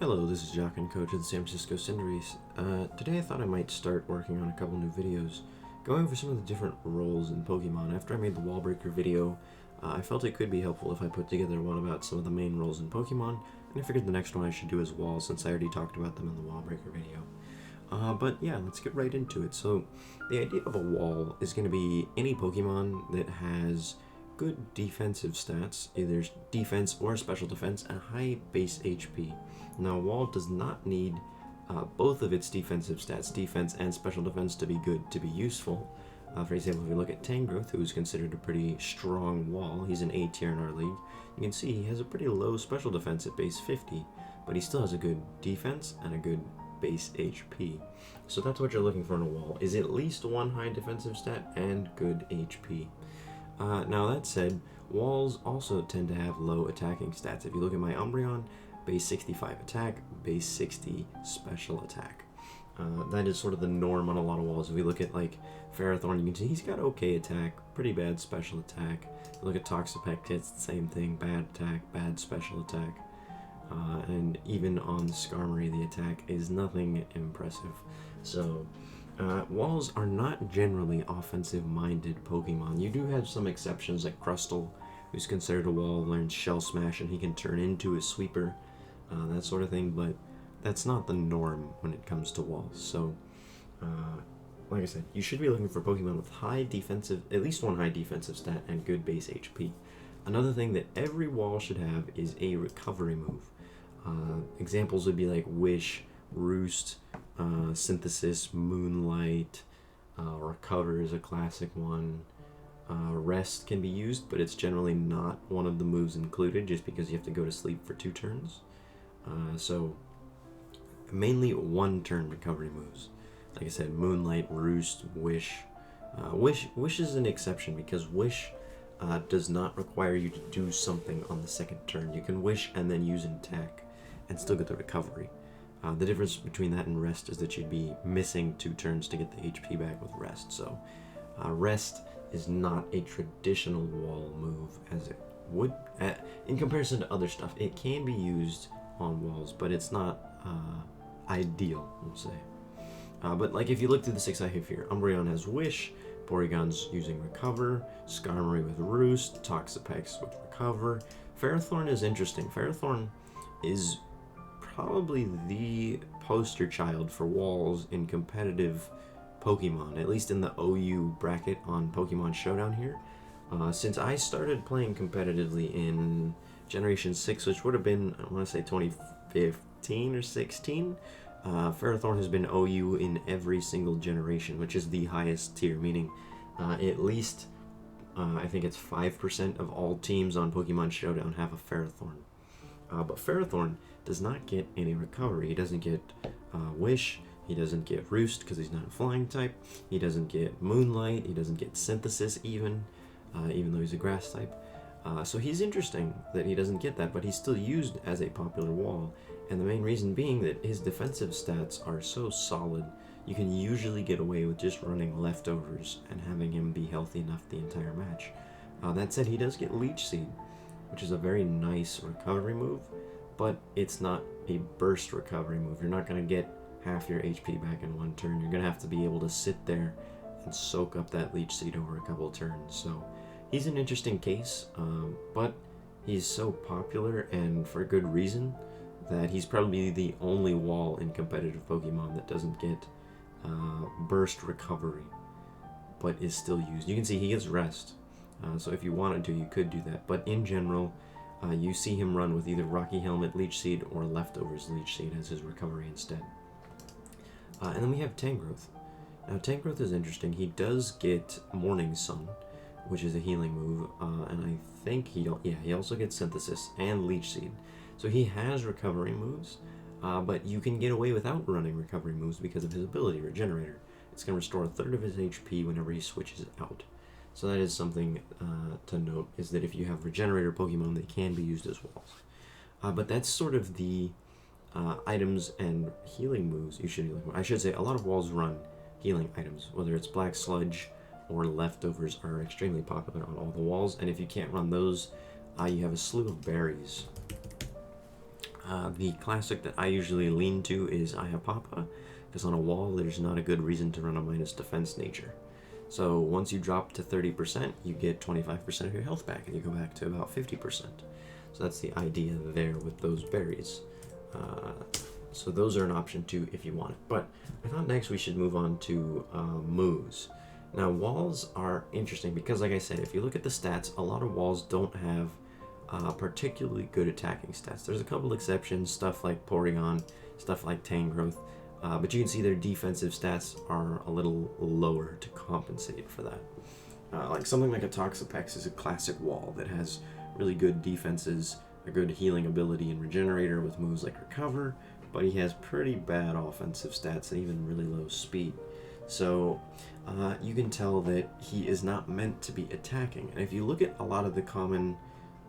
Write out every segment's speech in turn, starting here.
Hello, this is Jock and Coach of the San Francisco Cinderace. Today I thought I might start working on a couple new videos, going over some of the different roles in Pokemon. After I made the Wall Breaker video, I felt it could be helpful if I put together one about some of the main roles in Pokemon, and I figured the next one I should do is Wall, since I already talked about them in the Wall Breaker video. But yeah, let's get right into it. So, the idea of a Wall is going to be any Pokemon that has good defensive stats, either defense or special defense, and high base HP. Now, Wall does not need both of its defensive stats, defense and special defense, to be good to be useful. For example, if we look at Tangrowth, who is considered a pretty strong Wall, he's an A tier in our league, you can see he has a pretty low special defense at base 50, but he still has a good defense and a good base HP. So that's what you're looking for in a Wall, is at least one high defensive stat and good HP. Now that said, Walls also tend to have low attacking stats. If you look at my Umbreon, base 65 attack, base 60 special attack. That is sort of the norm on a lot of Walls. If we look at like Ferrothorn, you can see he's got okay attack, pretty bad special attack. If you look at Toxapex, it's the same thing, bad attack, bad special attack. And even on Skarmory, the attack is nothing impressive. So, Walls are not generally offensive-minded Pokemon. You do have some exceptions, like Crustle, who's considered a Wall, learns Shell Smash, and he can turn into a Sweeper, that sort of thing, but that's not the norm when it comes to Walls. So, like I said, you should be looking for Pokemon with high defensive, at least one high defensive stat, and good base HP. Another thing that every Wall should have is a recovery move. Examples would be like Wish, Roost, Synthesis, Moonlight, Recover is a classic one. Rest can be used, but it's generally not one of the moves included just because you have to go to sleep for 2 turns. So mainly 1 turn recovery moves. Like I said, Moonlight, Roost, Wish. Wish is an exception because Wish does not require you to do something on the 2nd turn. You can Wish and then use an attack and still get the recovery. The difference between that and Rest is that you'd be missing 2 turns to get the HP back with Rest. So Rest is not a traditional Wall move as it would, in comparison to other stuff. It can be used on Walls, but it's not ideal, we'll say. But like if you look through the 6 I have here, Umbreon has Wish, Porygon's using Recover, Skarmory with Roost, Toxapex with Recover. Ferrothorn is interesting. Ferrothorn is probably the poster child for Walls in competitive Pokemon, at least in the OU bracket on Pokemon Showdown here. Since I started playing competitively in Generation 6, which would have been, I want to say 2015 or 16, Ferrothorn has been OU in every single generation, which is the highest tier, meaning at least, I think it's 5% of all teams on Pokemon Showdown have a Ferrothorn. But Ferrothorn does not get any recovery. He doesn't get Wish, he doesn't get Roost because he's not a flying type, he doesn't get Moonlight, he doesn't get Synthesis even though he's a grass type. So he's interesting that he doesn't get that, but he's still used as a popular Wall, and the main reason being that his defensive stats are so solid, you can usually get away with just running leftovers and having him be healthy enough the entire match. That said, he does get Leech Seed, which is a very nice recovery move, but it's not a burst recovery move. You're not going to get half your HP back in 1 turn. You're going to have to be able to sit there and soak up that Leech Seed over a couple of turns. So he's an interesting case, but he's so popular, and for good reason, that he's probably the only Wall in competitive Pokemon that doesn't get burst recovery, but is still used. You can see he gets Rest. So if you wanted to, you could do that. But in general, you see him run with either Rocky Helmet Leech Seed or Leftovers Leech Seed as his recovery instead. And then we have Tangrowth. Now Tangrowth is interesting. He does get Morning Sun, which is a healing move, and I think he also gets Synthesis and Leech Seed. So he has recovery moves, but you can get away without running recovery moves because of his ability, Regenerator. It's going to restore 1/3 of his HP whenever he switches out. So that is something to note, is that if you have Regenerator Pokemon, they can be used as Walls. But that's sort of the items and healing moves you should be looking for. I should say, a lot of Walls run healing items, whether it's Black Sludge or Leftovers are extremely popular on all the Walls, and if you can't run those, you have a slew of berries. The classic that I usually lean to is Ayapapa, because on a wall there's not a good reason to run a minus defense nature. So once you drop to 30%, you get 25% of your health back, and you go back to about 50%. So that's the idea there with those berries. So those are an option too if you want it. But I thought next we should move on to moves. Now walls are interesting because, like I said, if you look at the stats, a lot of walls don't have particularly good attacking stats. There's a couple exceptions, stuff like Porygon, stuff like Tangrowth, but you can see their defensive stats are a little lower to compensate for that. Like something like a Toxapex is a classic wall that has really good defenses, a good healing ability and regenerator with moves like Recover, but he has pretty bad offensive stats and even really low speed. So you can tell that he is not meant to be attacking. And if you look at a lot of the common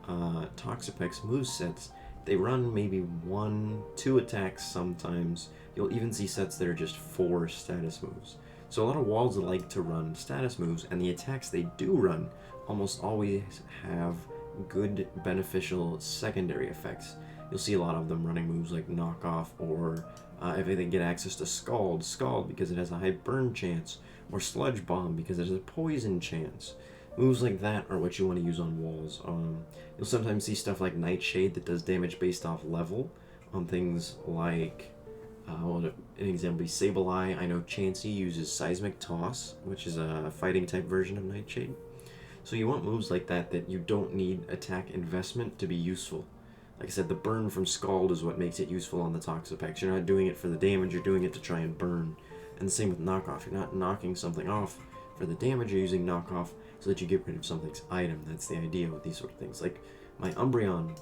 Toxapex movesets, they run maybe 1-2 attacks sometimes. You'll even see sets that are just 4 status moves. So a lot of walls like to run status moves, and the attacks they do run almost always have good beneficial secondary effects. You'll see a lot of them running moves like Knockoff, or if they get access to Scald because it has a high burn chance, or Sludge Bomb because it has a poison chance. Moves like that are what you want to use on walls. You'll sometimes see stuff like Nightshade that does damage based off level on things like, an example would be Sableye. I know Chansey uses Seismic Toss, which is a fighting type version of Nightshade. So you want moves like that that you don't need attack investment to be useful. Like I said, the burn from Scald is what makes it useful on the Toxapex. You're not doing it for the damage, you're doing it to try and burn. And the same with Knockoff. You're not knocking something off for the damage, you're using Knockoff so that you get rid of something's item. That's the idea with these sort of things. Like my Umbreon,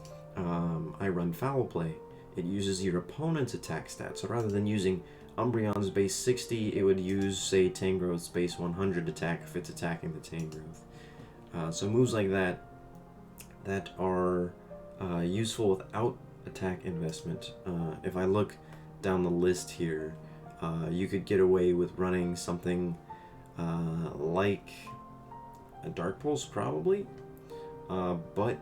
I run Foul Play. It uses your opponent's attack stats. So rather than using Umbreon's base 60, it would use, say, Tangrowth's base 100 attack if it's attacking the Tangrowth. So moves like that are useful without attack investment. If I look down the list here, you could get away with running something like a Dark Pulse probably, but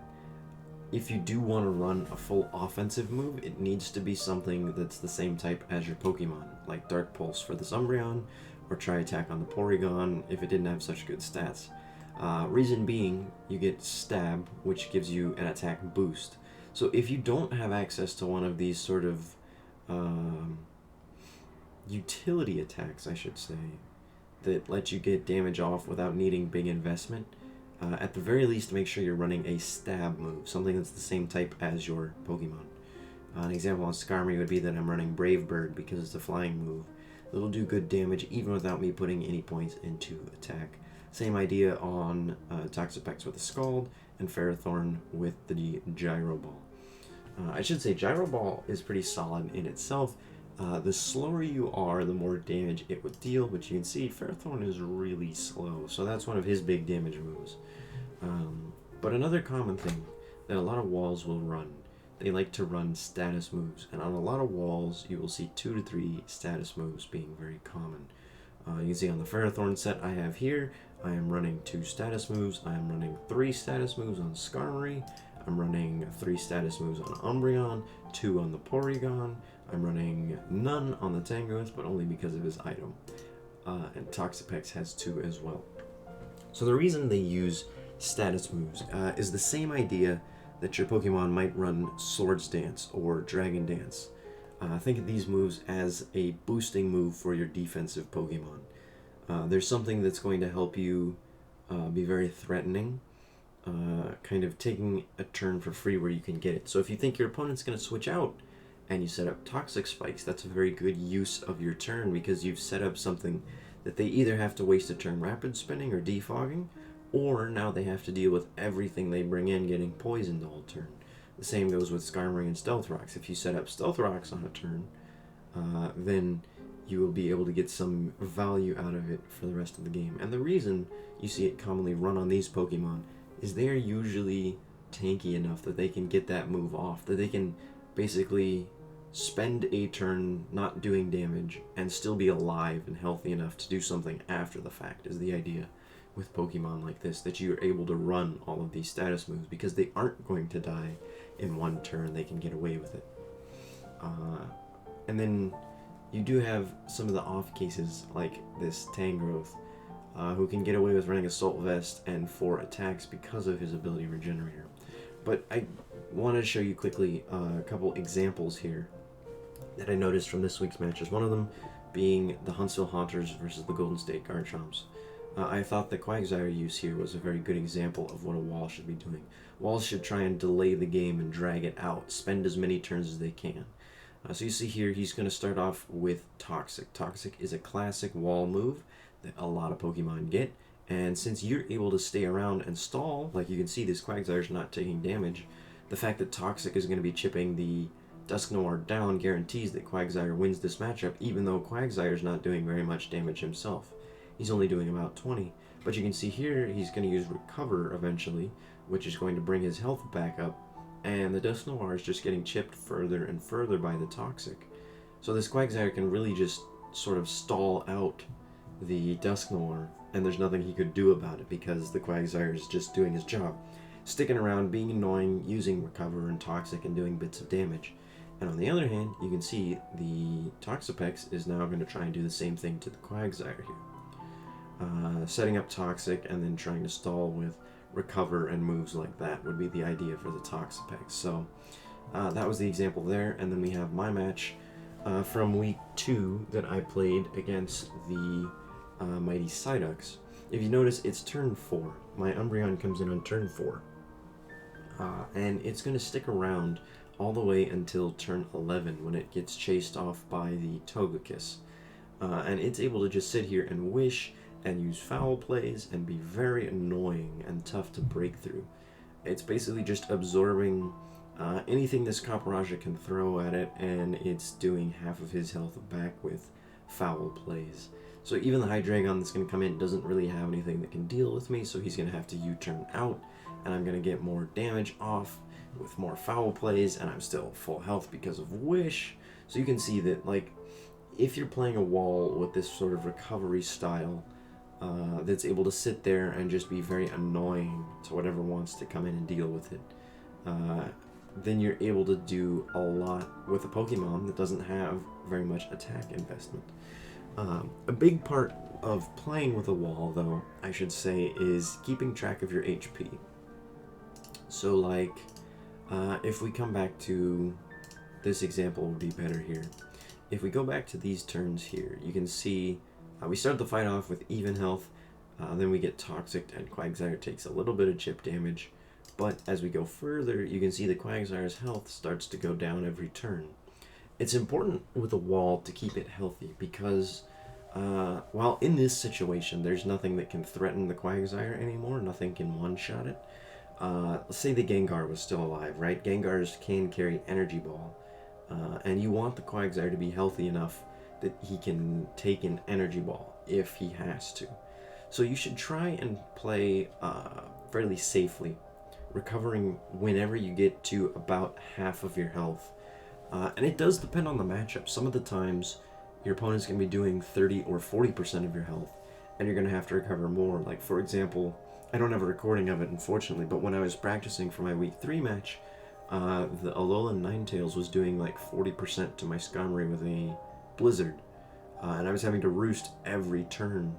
if you do want to run a full offensive move, it needs to be something that's the same type as your Pokemon, like Dark Pulse for this Umbreon, or Try Attack on the Porygon if it didn't have such good stats. Reason being, you get Stab, which gives you an attack boost. So if you don't have access to one of these sort of utility attacks, I should say, that let you get damage off without needing big investment, at the very least make sure you're running a Stab move, something that's the same type as your Pokemon. An example on Skarmory would be that I'm running Brave Bird because it's a flying move. It'll do good damage even without me putting any points into attack. Same idea on Toxapex with the Scald, and Ferrothorn with the Gyro Ball. I should say Gyro Ball is pretty solid in itself. The slower you are, the more damage it would deal, but you can see Ferrothorn is really slow, so that's one of his big damage moves. But another common thing that a lot of walls will run, they like to run status moves, and on a lot of walls you will see 2 to 3 status moves being very common. You can see on the Ferrothorn set I have here, I am running 2 status moves, I am running 3 status moves on Skarmory, I'm running 3 status moves on Umbreon, 2 on the Porygon, I'm running none on the Tangrowth, but only because of his item. And Toxapex has 2 as well. So the reason they use status moves is the same idea that your Pokemon might run Swords Dance or Dragon Dance. Think of these moves as a boosting move for your defensive Pokemon. There's something that's going to help you be very threatening, kind of taking a turn for free where you can get it. So if you think your opponent's going to switch out and you set up Toxic Spikes, that's a very good use of your turn because you've set up something that they either have to waste a turn rapid spinning or defogging, or now they have to deal with everything they bring in getting poisoned all turn. The same goes with Skarmory and Stealth Rocks. If you set up Stealth Rocks on a turn, then you will be able to get some value out of it for the rest of the game. And the reason you see it commonly run on these Pokemon is they're usually tanky enough that they can get that move off, that they can basically spend a turn not doing damage and still be alive and healthy enough to do something after the fact, is the idea with Pokemon like this, that you're able to run all of these status moves because they aren't going to die in one turn, they can get away with it. And then you do have some of the off cases, like this Tangrowth, who can get away with running Assault Vest and 4 attacks because of his ability Regenerator. But I wanted to show you quickly a couple examples here that I noticed from this week's matches. One of them being the Huntsville Haunters versus the Golden State Garchomps. I thought the Quagsire use here was a very good example of what a wall should be doing. Walls should try and delay the game and drag it out, spend as many turns as they can. So you see here, he's going to start off with Toxic. Toxic is a classic wall move that a lot of Pokemon get, and since you're able to stay around and stall, like you can see this Quagsire's not taking damage, the fact that Toxic is going to be chipping the Dusknoir down guarantees that Quagsire wins this matchup, even though Quagsire's not doing very much damage himself. He's only doing about 20, but you can see here he's going to use Recover eventually, which is going to bring his health back up, and the Dusknoir is just getting chipped further and further by the Toxic. So this Quagsire can really just sort of stall out the Dusknoir, and there's nothing he could do about it because the Quagsire is just doing his job. Sticking around, being annoying, using Recover and Toxic and doing bits of damage. And on the other hand, you can see the Toxapex is now going to try and do the same thing to the Quagsire here. Setting up Toxic and then trying to stall with Recover and moves like that would be the idea for the Toxapex. So that was the example there, and then we have my match from week 2 that I played against the Mighty Psyducks. If you notice, it's turn 4. My Umbreon comes in on turn 4. And it's going to stick around all the way until turn 11 when it gets chased off by the Togekiss. And it's able to just sit here and wish and use foul plays and be very annoying and tough to break through. It's basically just absorbing anything this Copperajah can throw at it, and it's doing half of his health back with foul plays. So even the Hydreigon that's going to come in doesn't really have anything that can deal with me, so he's going to have to U-turn out, and I'm going to get more damage off with more foul plays, and I'm still full health because of Wish. So you can see that, like, if you're playing a wall with this sort of recovery style, that's able to sit there and just be very annoying to whatever wants to come in and deal with it, then you're able to do a lot with a Pokemon that doesn't have very much attack investment. A big part of playing with a wall, though, I should say, is keeping track of your HP. So, like, if we come back to this example would be better here. If we go back to these turns here, you can see we start the fight off with even health, then we get Toxic, and Quagsire takes a little bit of chip damage, but as we go further, you can see the Quagsire's health starts to go down every turn. It's important with a wall to keep it healthy because while in this situation there's nothing that can threaten the Quagsire anymore, nothing can one-shot it. Let's say the Gengar was still alive, right? Gengars can carry Energy Ball, and you want the Quagsire to be healthy enough that he can take an Energy Ball if he has to. So you should try and play fairly safely, recovering whenever you get to about half of your health. And it does depend on the matchup. Some of the times your opponent's going to be doing 30 or 40% of your health, and you're going to have to recover more. Like, for example, I don't have a recording of it, unfortunately, but when I was practicing for my week 3 match, the Alolan Ninetales was doing like 40% to my Skarmory with a Blizzard, and I was having to roost every turn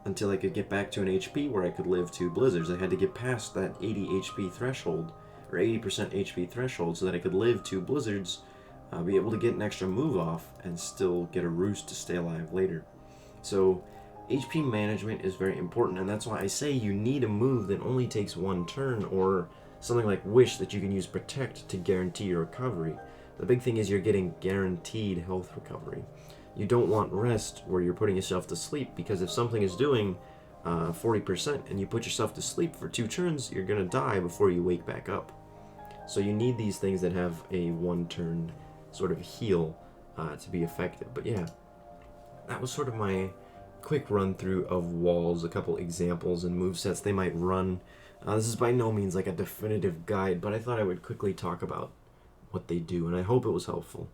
until I could get back to an HP where I could live 2 Blizzards. I had to get past that 80 HP threshold, or 80% HP threshold, so that I could live 2 Blizzards, be able to get an extra move off, and still get a roost to stay alive later. So HP management is very important, and that's why I say you need a move that only takes 1 turn, or something like Wish that you can use Protect to guarantee your recovery. The big thing is you're getting guaranteed health recovery. You don't want Rest where you're putting yourself to sleep, because if something is doing 40% and you put yourself to sleep for 2 turns, you're going to die before you wake back up. So you need these things that have a 1-turn sort of heal to be effective. But yeah, that was sort of my quick run through of walls, a couple examples and movesets they might run. This is by no means like a definitive guide, but I thought I would quickly talk about what they do, and I hope it was helpful.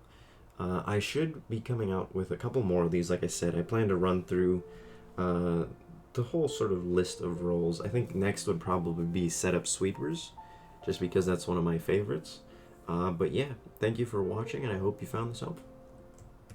I should be coming out with a couple more of these. Like I said, I plan to run through the whole sort of list of roles. I think next would probably be Setup Sweepers, just because that's one of my favorites. But yeah, thank you for watching, and I hope you found this helpful.